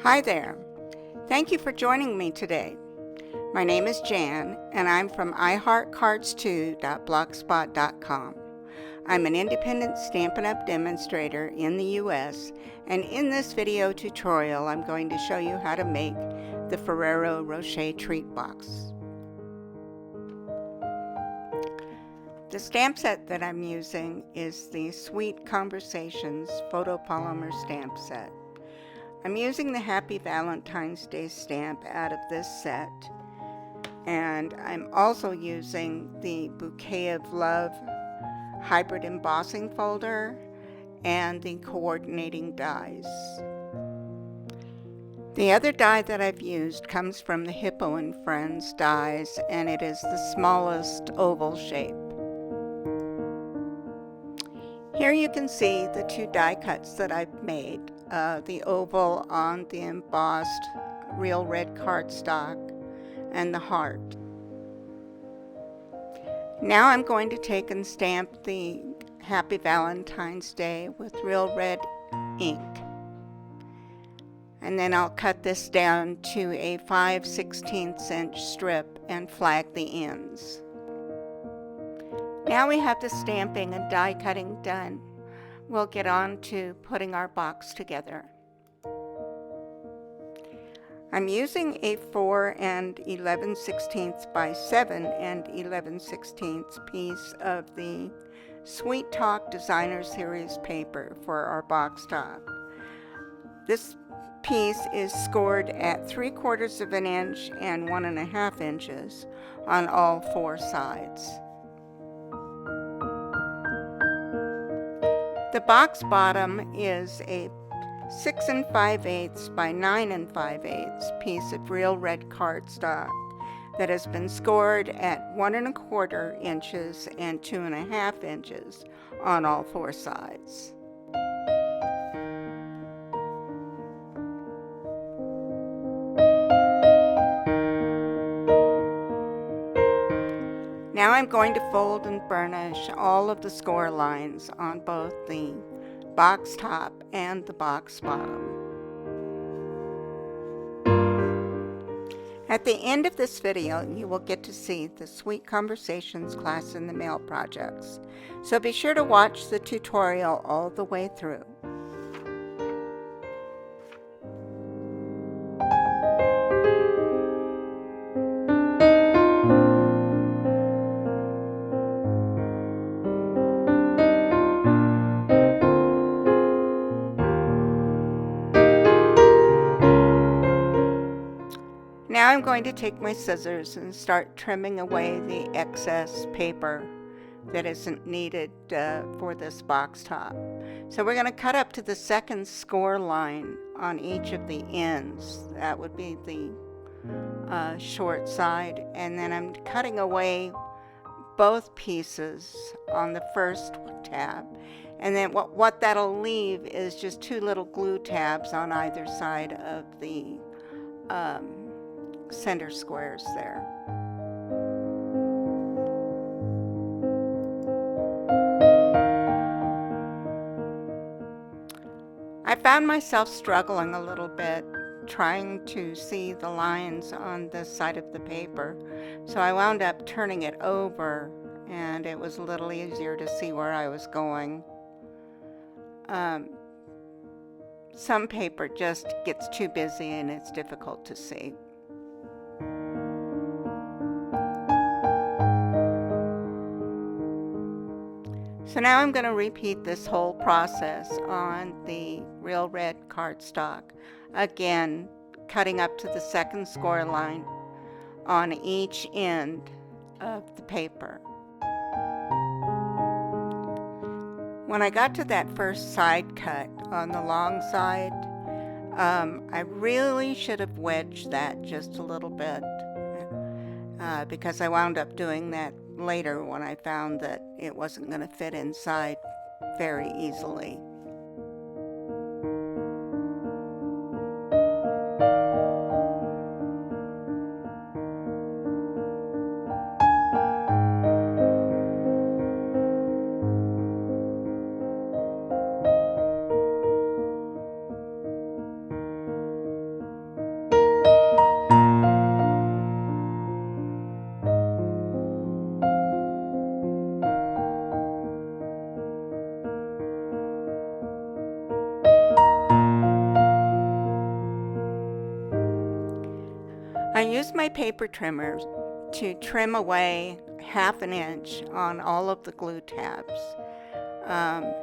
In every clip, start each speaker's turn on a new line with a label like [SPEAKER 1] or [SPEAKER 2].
[SPEAKER 1] Hi there. Thank you for joining me today. My name is Jan, and I'm from iHeartCards2.blogspot.com. I'm an independent Stampin' Up! Demonstrator in the US, and in this video tutorial I'm going to show you how to make the Ferrero Rocher treat box. The stamp set that I'm using is the Sweet Conversations Photopolymer Stamp Set. I'm using the Happy Valentine's Day stamp out of this set, and I'm also using the Bouquet of Love hybrid embossing folder and the coordinating dies. The other die that I've used comes from the Hippo and Friends dies, and it is the smallest oval shape. Here you can see the two die cuts that I've made, the oval on the embossed real red cardstock and the heart. Now I'm going to take and stamp the Happy Valentine's Day with real red ink. And then I'll cut this down to a 5/16 inch strip and flag the ends. Now we have the stamping and die cutting done. We'll get on to putting our box together. I'm using a 4 11/16 by 7 11/16 piece of the Sweet Talk Designer Series paper for our box top. This piece is scored at 3/4 of an inch and 1.5 inches on all four sides. The box bottom is a 6 5/8 by 9 5/8 piece of real red cardstock that has been scored at 1.25 inches and 2.5 inches on all four sides. Now I'm going to fold and burnish all of the score lines on both the box top and the box bottom. At the end of this video, you will get to see the Sweet Conversations Class in the Mail projects, so be sure to watch the tutorial all the way through. Now I'm going to take my scissors and start trimming away the excess paper that isn't needed for this box top. So we're going to cut up to the second score line on each of the ends. That would be the short side, and then I'm cutting away both pieces on the first tab, and then what that'll leave is just two little glue tabs on either side of the center squares there. I found myself struggling a little bit trying to see the lines on this side of the paper, so I wound up turning it over, and it was a little easier to see where I was going. Some paper just gets too busy and it's difficult to see. So now I'm going to repeat this whole process on the real red cardstock. Again, cutting up to the second score line on each end of the paper. When I got to that first side cut on the long side, I really should have wedged that just a little bit because I wound up doing that later when I found that it wasn't going to fit inside very easily. my paper trimmer to trim away 1/2 inch on all of the glue tabs.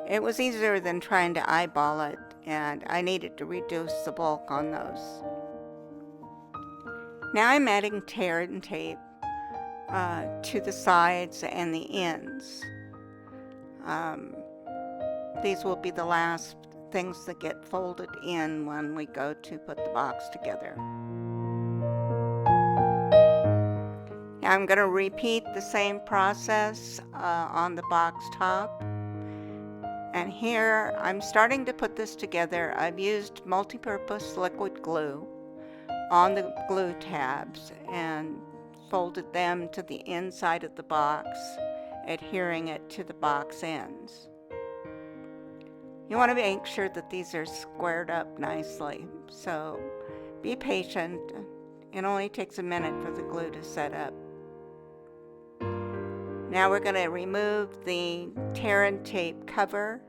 [SPEAKER 1] It was easier than trying to eyeball it, and I needed to reduce the bulk on those. Now I'm adding tear and tape to the sides and the ends. These will be the last things that get folded in when we go to put the box together. Now I'm going to repeat the same process on the box top. And here I'm starting to put this together. I've used multi-purpose liquid glue on the glue tabs and folded them to the inside of the box, adhering it to the box ends. You want to make sure that these are squared up nicely, so be patient. It only takes a minute for the glue to set up. Now we're going to remove the tear and tape cover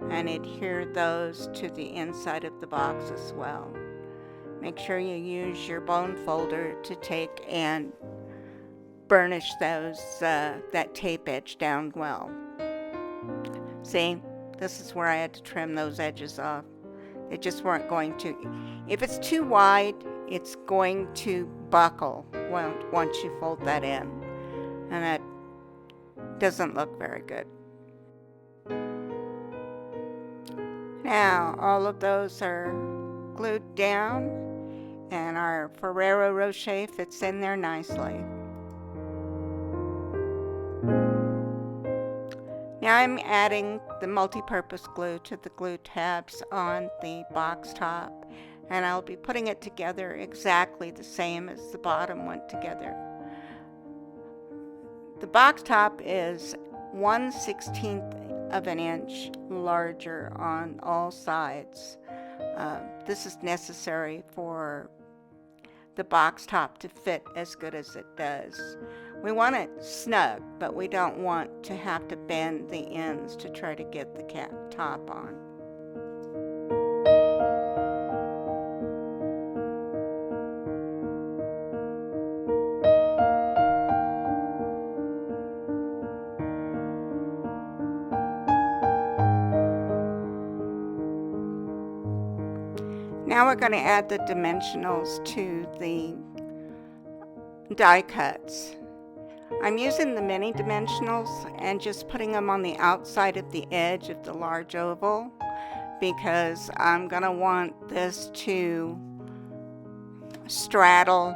[SPEAKER 1] and adhere those to the inside of the box as well. Make sure you use your bone folder to take and burnish those that tape edge down well. See, this is where I had to trim those edges off. They just weren't going to. If it's too wide, it's going to buckle once you fold that in, and that doesn't look very good. Now all of those are glued down, and our Ferrero Rocher fits in there nicely. Now I'm adding the multi-purpose glue to the glue tabs on the box top, and I'll be putting it together exactly the same as the bottom went together. The box top is 1/16 of an inch larger on all sides. This is necessary for the box top to fit as good as it does. We want it snug, but we don't want to have to bend the ends to try to get the top on. Now we're going to add the dimensionals to the die cuts. I'm using the mini dimensionals and just putting them on the outside of the edge of the large oval, because I'm going to want this to straddle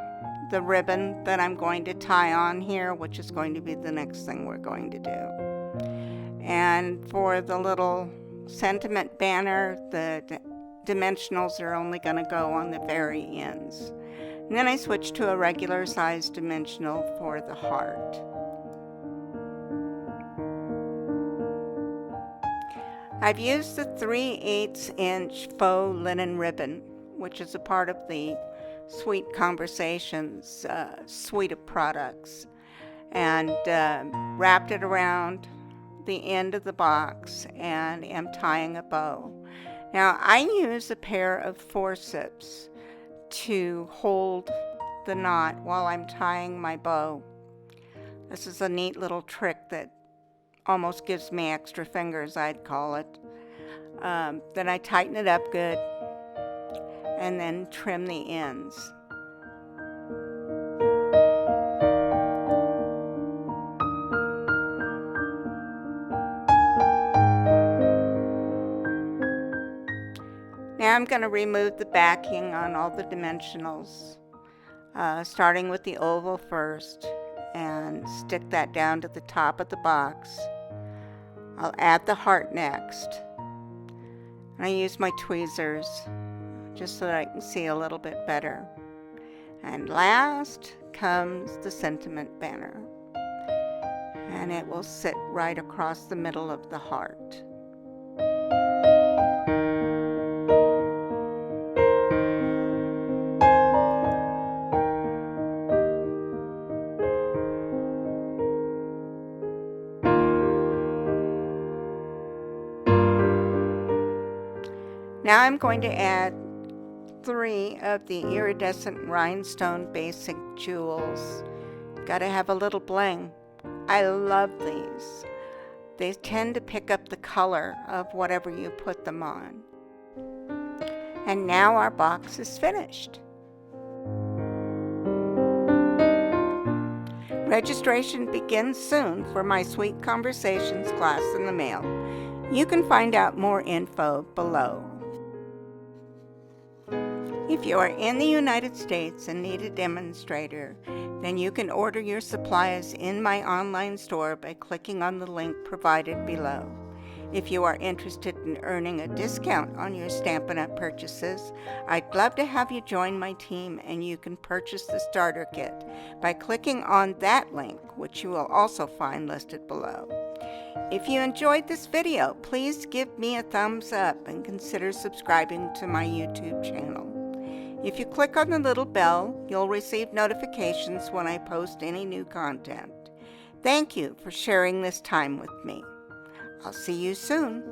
[SPEAKER 1] the ribbon that I'm going to tie on here, which is going to be the next thing we're going to do. And for the little sentiment banner, the dimensionals are only going to go on the very ends. And then I switch to a regular size dimensional for the heart. I've used the 3/8 inch faux linen ribbon, which is a part of the Sweet Conversations suite of products, and wrapped it around the end of the box and am tying a bow. Now I use a pair of forceps to hold the knot while I'm tying my bow. This is a neat little trick that almost gives me extra fingers, I'd call it. Then I tighten it up good and then trim the ends. Now I'm going to remove the backing on all the dimensionals, starting with the oval first, and stick that down to the top of the box. I'll add the heart next. And I use my tweezers just so that I can see a little bit better. And last comes the sentiment banner, and it will sit right across the middle of the heart. Now I'm going to add 3 of the Iridescent Rhinestone Basic Jewels. Gotta have a little bling. I love these. They tend to pick up the color of whatever you put them on. And now our box is finished. Registration begins soon for my Sweet Conversations class in the mail. You can find out more info below. If you are in the United States and need a demonstrator, then you can order your supplies in my online store by clicking on the link provided below. If you are interested in earning a discount on your Stampin' Up! Purchases, I'd love to have you join my team, and you can purchase the starter kit by clicking on that link, which you will also find listed below. If you enjoyed this video, please give me a thumbs up and consider subscribing to my YouTube channel. If you click on the little bell, you'll receive notifications when I post any new content. Thank you for sharing this time with me. I'll see you soon.